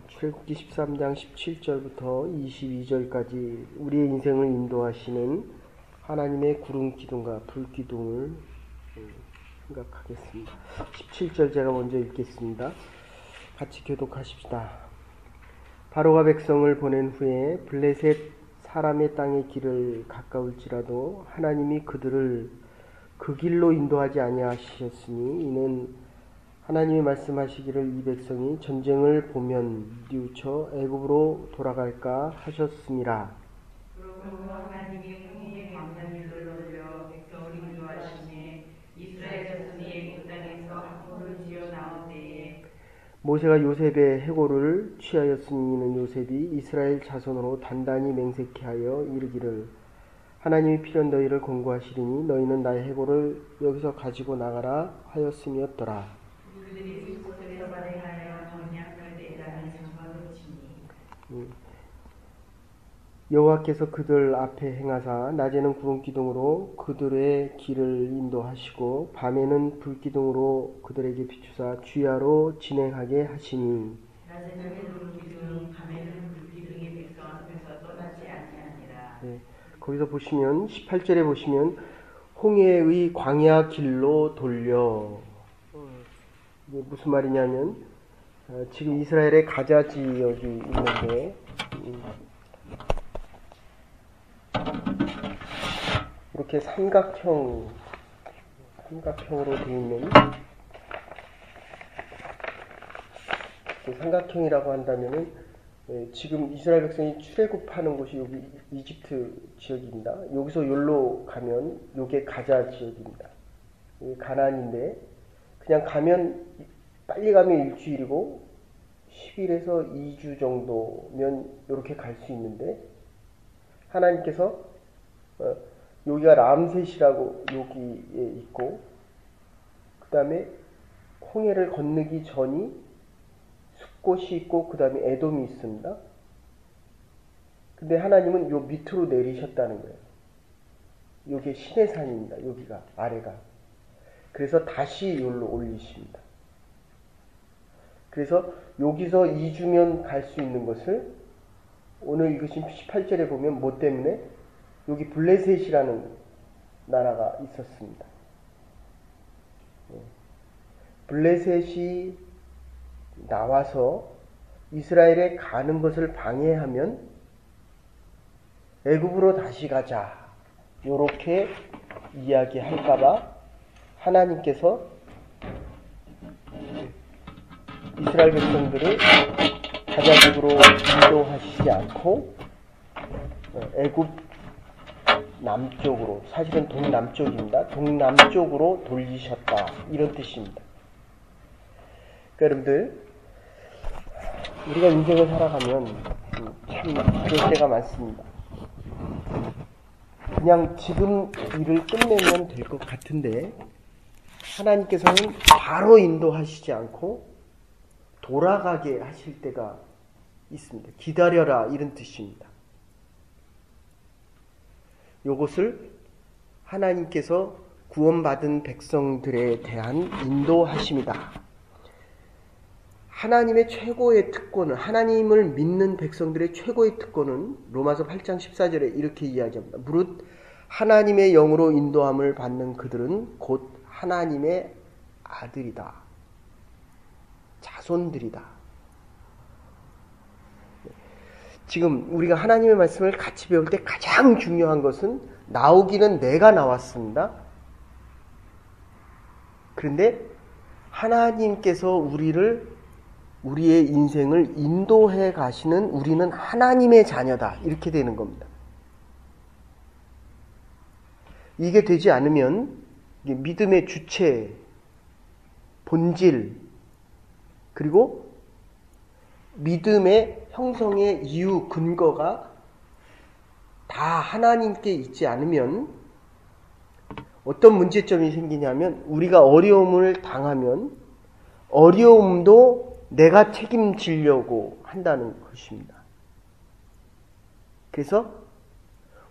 출애굽기 13장 17절부터 22절까지 우리의 인생을 인도하시는 하나님의 구름 기둥과 불 기둥을 생각하겠습니다. 17절 제가 먼저 읽겠습니다. 같이 교독하십시다. 바로가 백성을 보낸 후에 블레셋 사람의 땅의 길을 가까울지라도 하나님이 그들을 그 길로 인도하지 아니하셨으니 이는 하나님이 말씀하시기를 이 백성이 전쟁을 보면 뉘우쳐 애굽으로 돌아갈까 하셨음이라. 그러므로 하나님이 공의의 광산들을 돌려 백성을 인도하시니 이스라엘 자손이 애굽 땅에서 학고를 지어 나온 때에 모세가 요셉의 해골을 취하였으니 이는 요셉이 이스라엘 자손으로 단단히 맹세케 하여 이르기를 하나님이 필연 너희를 권고하시리니 너희는 나의 해골을 여기서 가지고 나가라 하였음이었더라. 그들이 숲속에서 발행하여 정약할 때라는 증거를 치니 여호와께서 그들 앞에 행하사 낮에는 구름 기둥으로 그들의 길을 인도하시고 밤에는 불 기둥으로 그들에게 비추사 주야로 진행하게 하시니 낮에는 구름 기둥 밤에는 불 기둥이 백성 앞에서 떠나지 아니하니라. 거기서 보시면 18절에 보시면 홍해의 광야 길로 돌려 이게 무슨 말이냐면 지금 이스라엘의 가자 지역이 있는데 이렇게 삼각형으로 되어 있는 삼각형이라고 한다면은 지금 이스라엘 백성이 출애굽하는 곳이 여기 이집트 지역입니다. 여기서 여기로 가면 요게 가자 지역입니다. 가나안인데 그냥 가면 빨리 가면 일주일이고 10일에서 2주 정도면 이렇게 갈 수 있는데 하나님께서 여기가 람셋이라고 여기에 있고 그 다음에 홍해를 건너기 전이 숲곳이 있고 그 다음에 에돔이 있습니다. 근데 하나님은 요 밑으로 내리셨다는 거예요. 여기에 시내산입니다. 여기가 아래가. 그래서 다시 여기로 올리십니다. 그래서 여기서 2주면 갈 수 있는 것을 오늘 읽으신 18절에 보면 뭐 때문에? 여기 블레셋이라는 나라가 있었습니다. 블레셋이 나와서 이스라엘에 가는 것을 방해하면 애굽으로 다시 가자 요렇게 이야기할까봐 하나님께서 이스라엘 백성들을 가자집으로 인도하시지 않고 애굽 남쪽으로, 사실은 동남쪽입니다. 동남쪽으로 돌리셨다 이런 뜻입니다. 그러니까 여러분들 우리가 인생을 살아가면 참 그럴 때가 많습니다. 그냥 지금 일을 끝내면 될 것 같은데 하나님께서는 바로 인도하시지 않고 돌아가게 하실 때가 있습니다. 기다려라 이런 뜻입니다. 요것을 하나님께서 구원받은 백성들에 대한 인도하심이다. 하나님의 최고의 특권은, 하나님을 믿는 백성들의 최고의 특권은 로마서 8장 14절에 이렇게 이야기합니다. 무릇 하나님의 영으로 인도함을 받는 그들은 곧 하나님의 아들이다. 자손들이다. 지금 우리가 하나님의 말씀을 같이 배울 때 가장 중요한 것은 나오기는 내가 나왔습니다. 그런데 하나님께서 우리의 인생을 인도해 가시는 우리는 하나님의 자녀다. 이렇게 되는 겁니다. 이게 되지 않으면 믿음의 주체, 본질, 그리고 믿음의 형성의 이유, 근거가 다 하나님께 있지 않으면 어떤 문제점이 생기냐면 우리가 어려움을 당하면 어려움도 내가 책임지려고 한다는 것입니다. 그래서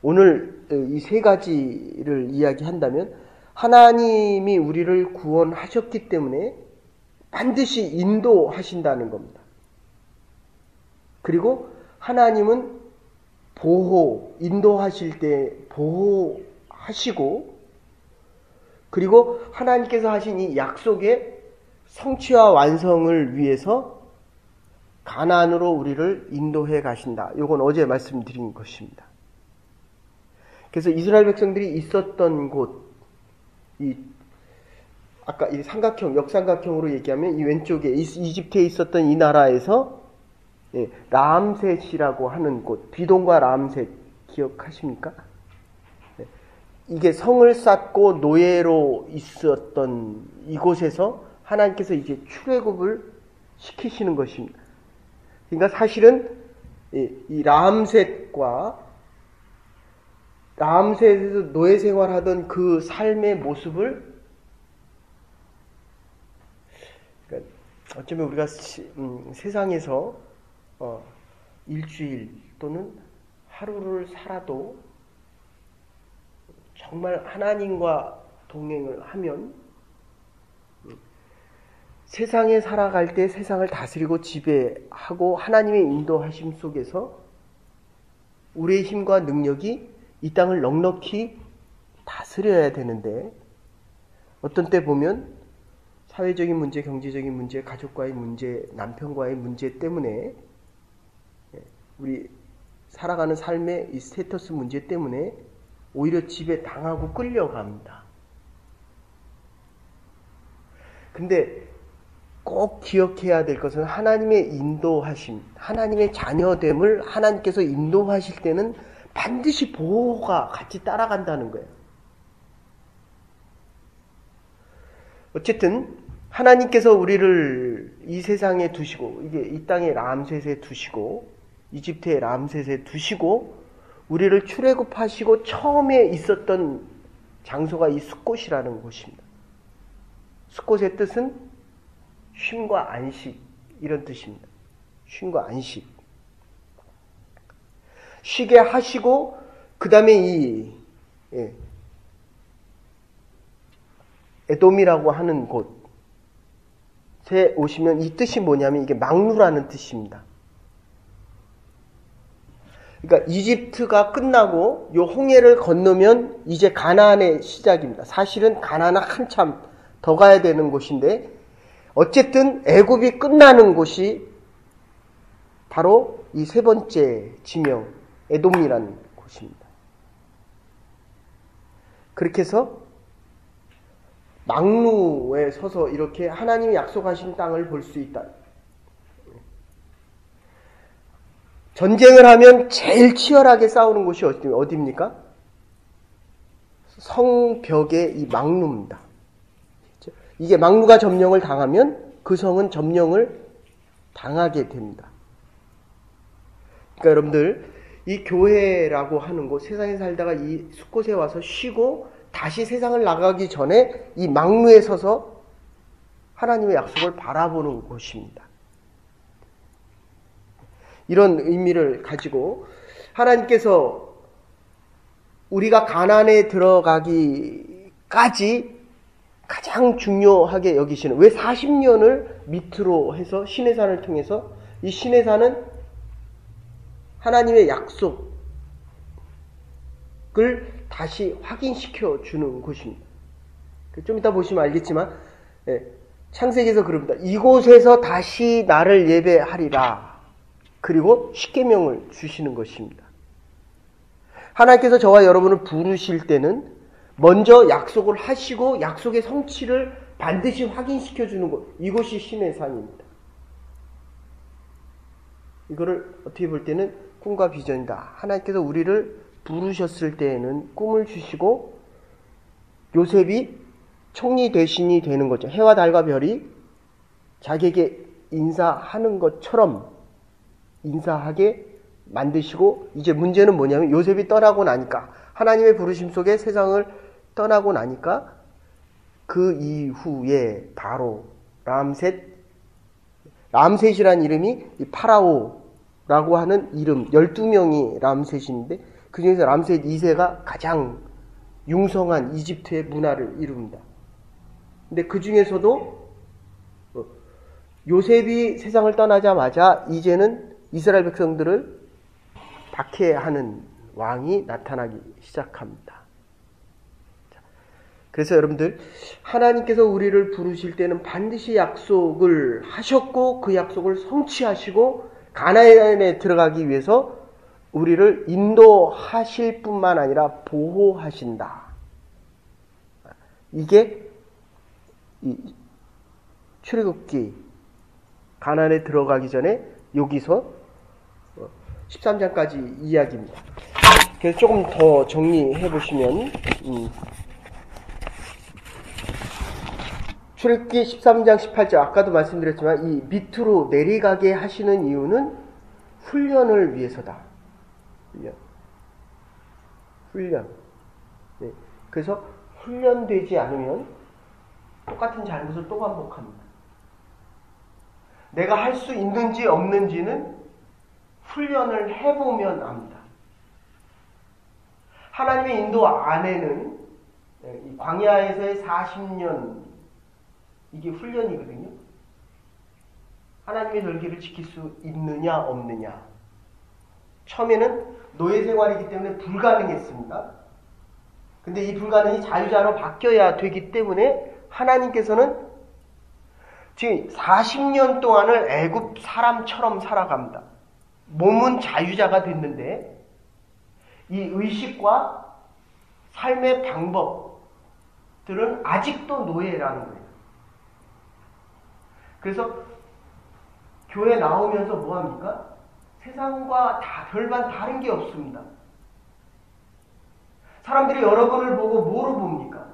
오늘 이 세 가지를 이야기한다면 하나님이 우리를 구원하셨기 때문에 반드시 인도하신다는 겁니다. 그리고 하나님은 인도하실 때 보호하시고, 그리고 하나님께서 하신 이 약속의 성취와 완성을 위해서 가나안으로 우리를 인도해 가신다. 이건 어제 말씀드린 것입니다. 그래서 이스라엘 백성들이 있었던 곳, 아까 이 삼각형, 역삼각형으로 얘기하면 이 왼쪽에 이집트에 있었던 이 나라에서 람셋이라고 하는 곳, 비동과 람셋 기억하십니까? 이게 성을 쌓고 노예로 있었던 이곳에서 하나님께서 이제 출애굽을 시키시는 것입니다. 그러니까 사실은 이 람셋에서 노예 생활하던 그 삶의 모습을, 그러니까 어쩌면 우리가 세상에서 일주일 또는 하루를 살아도 정말 하나님과 동행을 하면 세상에 살아갈 때 세상을 다스리고 지배하고 하나님의 인도하심 속에서 우리의 힘과 능력이 이 땅을 넉넉히 다스려야 되는데, 어떤 때 보면 사회적인 문제, 경제적인 문제, 가족과의 문제, 남편과의 문제 때문에, 우리 살아가는 삶의 이 스테이터스 문제 때문에 오히려 집에 당하고 끌려갑니다. 근데 꼭 기억해야 될 것은 하나님의 인도하심, 하나님의 자녀됨을 하나님께서 인도하실 때는 반드시 보호가 같이 따라간다는 거예요. 어쨌든 하나님께서 우리를 이 세상에 두시고, 이게 이 땅의 람셋에 두시고, 이집트의 람셋에 두시고, 우리를 출애굽하시고 처음에 있었던 장소가 이 숫곳이라는 곳입니다. 숫곳의 뜻은 쉼과 안식, 이런 뜻입니다. 쉼과 안식. 쉬게 하시고, 그 다음에 에돔이라고 하는 곳에 오시면 이 뜻이 뭐냐면 이게 망루라는 뜻입니다. 그러니까 이집트가 끝나고 요 홍해를 건너면 이제 가나안의 시작입니다. 사실은 가나안은 한참 더 가야 되는 곳인데, 어쨌든 애굽이 끝나는 곳이 바로 이 세 번째 지명 에돔이라는 곳입니다. 그렇게 해서 망루에 서서 이렇게 하나님이 약속하신 땅을 볼 수 있다. 전쟁을 하면 제일 치열하게 싸우는 곳이 어디입니까? 성벽의 이 망루입니다. 이게 망루가 점령을 당하면 그 성은 점령을 당하게 됩니다. 그러니까 여러분들, 이 교회라고 하는 곳, 세상에 살다가 이 숲곳에 와서 쉬고 다시 세상을 나가기 전에 이 망루에 서서 하나님의 약속을 바라보는 곳입니다. 이런 의미를 가지고 하나님께서 우리가 가나안에 들어가기까지 가장 중요하게 여기시는, 왜 40년을 밑으로 해서 시내산을 통해서, 이 시내산은 하나님의 약속을 다시 확인시켜 주는 곳입니다. 좀 이따 보시면 알겠지만 창세기에서 그럽니다. 이곳에서 다시 나를 예배하리라. 그리고 십계명을 주시는 것입니다. 하나님께서 저와 여러분을 부르실 때는 먼저 약속을 하시고 약속의 성취를 반드시 확인시켜 주는 곳, 이곳이 시내산입니다. 이거를 어떻게 볼 때는 꿈과 비전이다. 하나님께서 우리를 부르셨을 때에는 꿈을 주시고 요셉이 총리 대신이 되는 거죠. 해와 달과 별이 자기에게 인사하는 것처럼 인사하게 만드시고, 이제 문제는 뭐냐면 요셉이 떠나고 나니까, 하나님의 부르심 속에 세상을 떠나고 나니까 그 이후에 바로 람셋이라는 이름이 파라오라고 하는 이름, 12명이 람셋인데 그 중에서 람셋 2세가 가장 융성한 이집트의 문화를 이룹니다. 근데 그 중에서도 요셉이 세상을 떠나자마자 이제는 이스라엘 백성들을 박해하는 왕이 나타나기 시작합니다. 그래서 여러분들, 하나님께서 우리를 부르실 때는 반드시 약속을 하셨고 그 약속을 성취하시고 가나안에 들어가기 위해서 우리를 인도하실 뿐만 아니라 보호하신다. 이게 이 출애굽기 가나안에 들어가기 전에 여기서 13장까지 이야기입니다. 그래서 조금 더 정리해 보시면 출애굽기 13장 18절 아까도 말씀드렸지만 이 밑으로 내려가게 하시는 이유는 훈련을 위해서다. 훈련. 네. 그래서 훈련되지 않으면 똑같은 잘못을 또 반복합니다. 내가 할 수 있는지 없는지는 훈련을 해보면 압니다. 하나님의 인도 안에는 이 광야에서의 40년 이게 훈련이거든요. 하나님의 절기를 지킬 수 있느냐 없느냐. 처음에는 노예 생활이기 때문에 불가능했습니다. 근데 이 불가능이 자유자로 바뀌어야 되기 때문에 하나님께서는 지금 40년 동안을 애굽 사람처럼 살아갑니다. 몸은 자유자가 됐는데 이 의식과 삶의 방법들은 아직도 노예라는 거예요. 그래서 교회 나오면서 뭐합니까? 세상과 별반 다른 게 없습니다. 사람들이 여러분을 보고 뭐로 봅니까?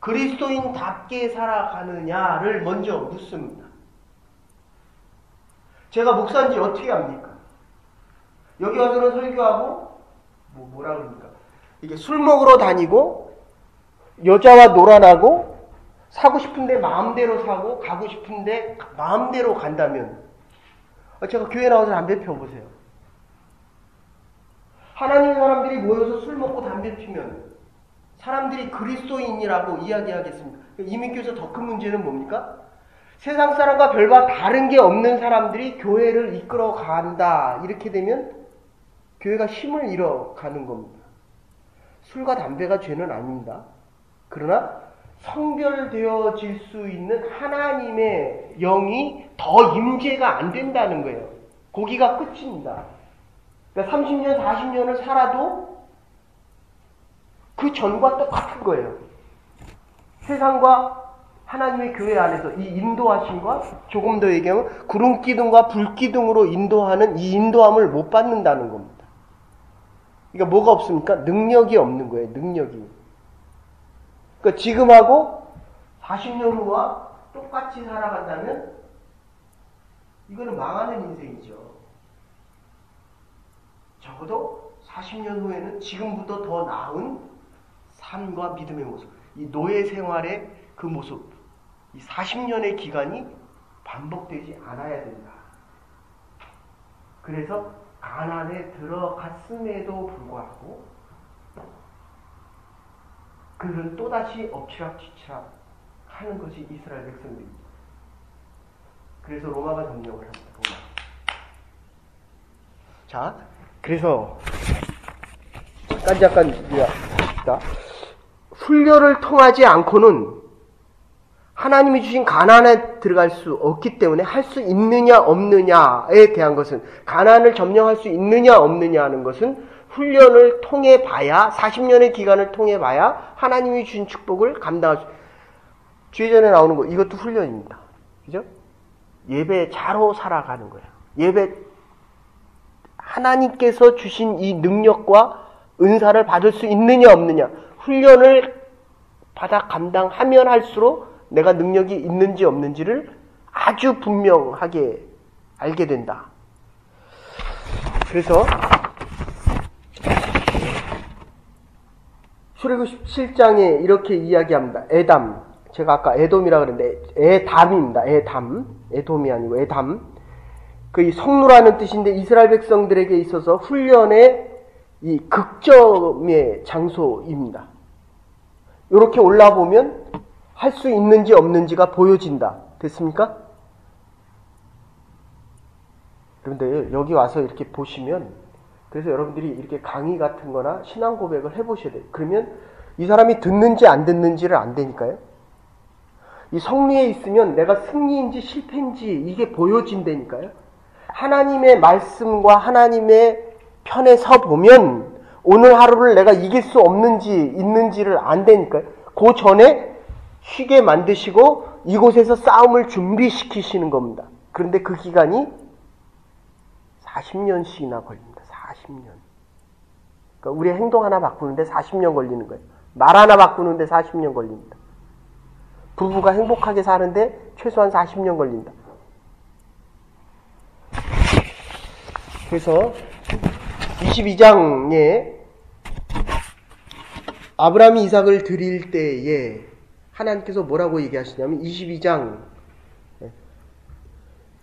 그리스도인답게 살아가느냐를 먼저 묻습니다. 제가 목사인지 어떻게 압니까? 여기 와서는 설교하고 뭐라 그럽니까? 이게 술 먹으러 다니고 여자와 놀아나고 사고 싶은데 마음대로 사고 가고 싶은데 마음대로 간다면 제가 교회 나와서 담배 피워보세요. 하나님의 사람들이 모여서 술 먹고 담배 피면 사람들이 그리스도인이라고 이야기하겠습니까? 이민교에서 더 큰 문제는 뭡니까? 세상 사람과 별반 다른 게 없는 사람들이 교회를 이끌어 간다. 이렇게 되면 교회가 힘을 잃어가는 겁니다. 술과 담배가 죄는 아닙니다. 그러나 성별되어질 수 있는 하나님의 영이 더 임재가 안 된다는 거예요. 거기가 끝입니다. 그러니까 30년, 40년을 살아도 그 전과 똑같은 거예요. 세상과 하나님의 교회 안에서 이 인도하심과 조금 더 얘기하면 구름기둥과 불기둥으로 인도하는 이 인도함을 못 받는다는 겁니다. 그러니까 뭐가 없습니까? 능력이 없는 거예요. 능력이. 그러니까 지금하고 40년 후와 똑같이 살아간다면 이거는 망하는 인생이죠. 적어도 40년 후에는 지금보다 더 나은 삶과 믿음의 모습, 이 노예 생활의 그 모습, 이 40년의 기간이 반복되지 않아야 된다. 그래서 가나안에 들어갔음에도 불구하고 그들은 또다시 엎치락뒤치락 하는 것이 이스라엘 백성들입니다. 그래서 로마가 점령을 합니다. 로마. 자, 그래서 잠깐 합시다. 훈련을 통하지 않고는 하나님이 주신 가나안에 들어갈 수 없기 때문에 할 수 있느냐 없느냐에 대한 것은 가나안을 점령할 수 있느냐 없느냐 하는 것은 훈련을 통해 봐야 40년의 기간을 통해 봐야 하나님이 주신 축복을 감당할 수. 주의 전에 나오는 거 이것도 훈련입니다. 그죠? 예배 자로 살아가는 거예요. 예배 하나님께서 주신 이 능력과 은사를 받을 수 있느냐 없느냐 훈련을 받아 감당하면 할수록 내가 능력이 있는지 없는지를 아주 분명하게 알게 된다. 그래서 출애굽 17장에 이렇게 이야기합니다. 에담, 제가 아까 에돔이라 그랬는데 에담입니다. 에돔이 아니고 에담. 그 이 성루라는 뜻인데 이스라엘 백성들에게 있어서 훈련의 이 극점의 장소입니다. 이렇게 올라보면 할 수 있는지 없는지가 보여진다. 됐습니까? 여러분들 여기 와서 이렇게 보시면, 그래서 여러분들이 이렇게 강의 같은 거나 신앙 고백을 해보셔야 돼요. 그러면 이 사람이 듣는지 안 듣는지를 안 되니까요. 이 성리에 있으면 내가 승리인지 실패인지 이게 보여진다니까요. 하나님의 말씀과 하나님의 편에 서 보면 오늘 하루를 내가 이길 수 없는지 있는지를 안 되니까요. 그 전에 쉬게 만드시고 이곳에서 싸움을 준비시키시는 겁니다. 그런데 그 기간이 40년씩이나 걸립니다. 40년. 그러니까 우리의 행동 하나 바꾸는데 40년 걸리는 거예요. 말 하나 바꾸는데 40년 걸립니다. 부부가 행복하게 사는데 최소한 40년 걸린다. 그래서 22장에 아브라함이 이삭을 드릴 때에 하나님께서 뭐라고 얘기하시냐면 22장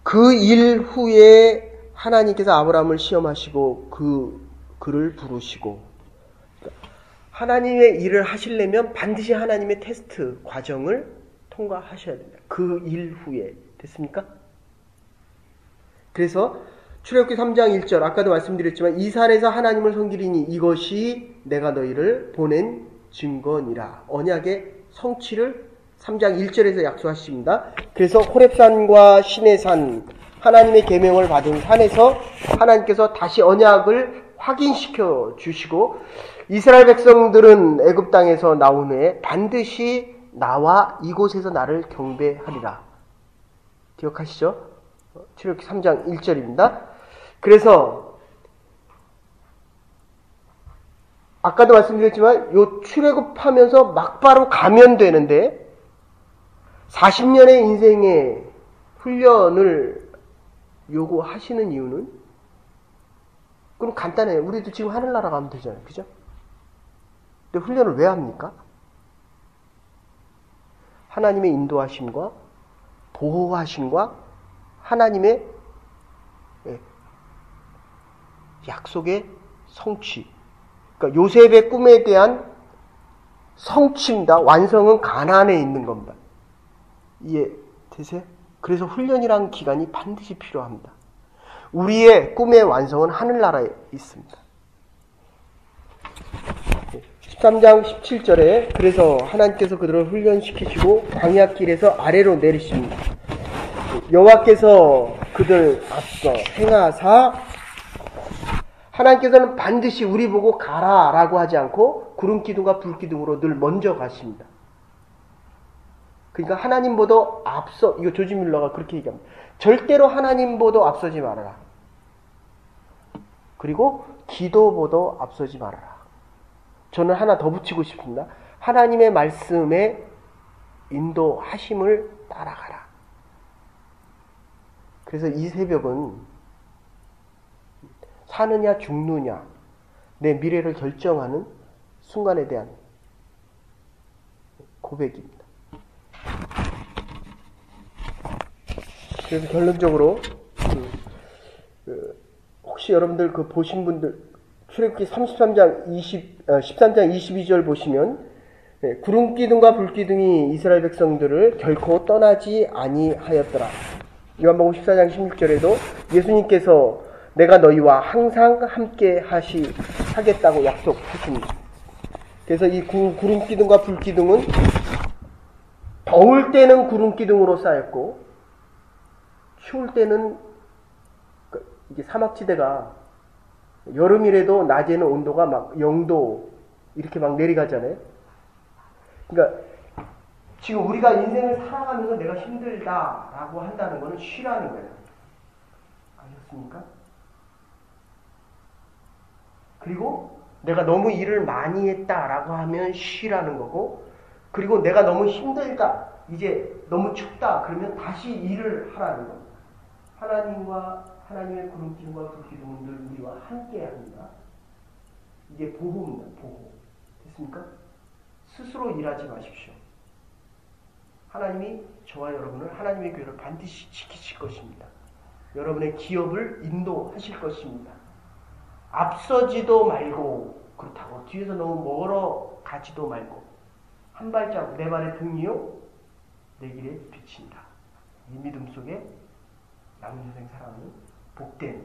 그 일 후에 하나님께서 아브라함을 시험하시고 그를 부르시고, 하나님의 일을 하시려면 반드시 하나님의 테스트 과정을 통과하셔야 됩니다. 그 일 후에. 됐습니까? 그래서 출애굽기 3장 1절 아까도 말씀드렸지만 이 산에서 하나님을 섬기리니 이것이 내가 너희를 보낸 증거니라. 언약의 성취를 3장 1절에서 약속하십니다. 그래서 호렙산과 시내산, 하나님의 계명을 받은 산에서 하나님께서 다시 언약을 확인시켜 주시고, 이스라엘 백성들은 애굽 땅에서 나온 후에 반드시 나와 이곳에서 나를 경배하리라. 기억하시죠? 출애굽기 3장 1절입니다. 그래서 아까도 말씀드렸지만 요 출애굽하면서 막바로 가면 되는데 40년의 인생의 훈련을 요구하시는 이유는, 그럼 간단해요. 우리도 지금 하늘나라 가면 되잖아요. 그죠? 근데 훈련을 왜 합니까? 하나님의 인도하심과 보호하심과 하나님의 약속의 성취. 그러니까 요셉의 꿈에 대한 성취입니다. 완성은 가나안에 있는 겁니다. 이해되세요? 그래서 훈련이라는 기간이 반드시 필요합니다. 우리의 꿈의 완성은 하늘나라에 있습니다. 13장 17절에 그래서 하나님께서 그들을 훈련시키시고 광야길에서 아래로 내리십니다. 여호와께서 그들 앞서 행하사, 하나님께서는 반드시 우리 보고 가라라고 하지 않고 구름기둥과 불기둥으로 늘 먼저 가십니다. 그러니까 하나님보다 앞서, 이거 조지 뮬러가 그렇게 얘기합니다. 절대로 하나님보다 앞서지 말아라. 그리고 기도보다 앞서지 말아라. 저는 하나 더 붙이고 싶습니다. 하나님의 말씀에 인도하심을 따라가라. 그래서 이 새벽은 사느냐 죽느냐 내 미래를 결정하는 순간에 대한 고백입니다. 그래서 결론적으로 혹시 여러분들 그 보신 분들 출애굽기 13장 13장 22절 보시면 구름기둥과 불기둥이 이스라엘 백성들을 결코 떠나지 아니하였더라. 요한복음 14장 16절에도 예수님께서 내가 너희와 항상 함께 하겠다고 약속했습니다. 그래서 이 구름기둥과 불기둥은 더울 때는 구름기둥으로 쌓였고 추울 때는 이게 사막지대가 여름이라도 낮에는 온도가 막 0도 이렇게 막 내려가잖아요. 그러니까 지금 우리가 인생을 살아가면서 내가 힘들다라고 한다는 것은 쉬라는 거예요. 아셨습니까? 그리고 내가 너무 일을 많이 했다라고 하면 쉬라는 거고, 그리고 내가 너무 힘들다, 이제 너무 춥다 그러면 다시 일을 하라는 겁니다. 하나님의 구름기둥과 불기둥은 늘 우리와 함께 합니다. 이게 보호입니다. 보호. 됐습니까? 스스로 일하지 마십시오. 하나님이 저와 여러분을, 하나님의 교회를 반드시 지키실 것입니다. 여러분의 기업을 인도하실 것입니다. 앞서지도 말고, 그렇다고 뒤에서 너무 멀어 가지도 말고, 한 발자국 내 발의 등이요 내 길에 비친다. 이 믿음 속에 양인생 사랑하는 복된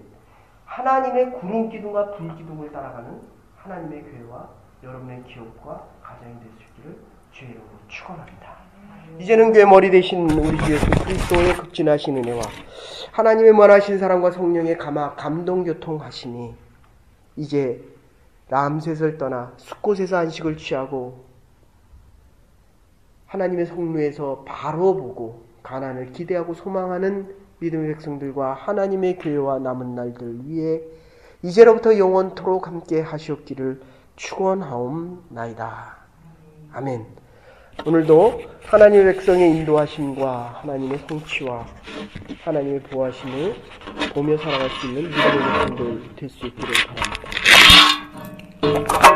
하나님의 구름 기둥과 불 기둥을 따라가는 하나님의 교회와 여러분의 기업과 가정이 될 수 있기를 주의 이름으로 축원합니다. 이제는 교회 머리 되신 우리 주 예수 그리스도의 극진하신 은혜와 하나님의 무한하신 사랑과 성령의 감동 교통하시니 이제 람셋을 떠나 숫곳에서 안식을 취하고 하나님의 성루에서 바로 보고 가나안을 기대하고 소망하는 믿음의 백성들과 하나님의 교회와 남은 날들 위에 이제로부터 영원토록 함께 하시옵기를 축원하옵나이다. 아멘. 오늘도 하나님의 백성의 인도하심과 하나님의 성취와 하나님의 보호하심을 보며 살아갈 수 있는 믿음의 백성들 될 수 있기를 바랍니다.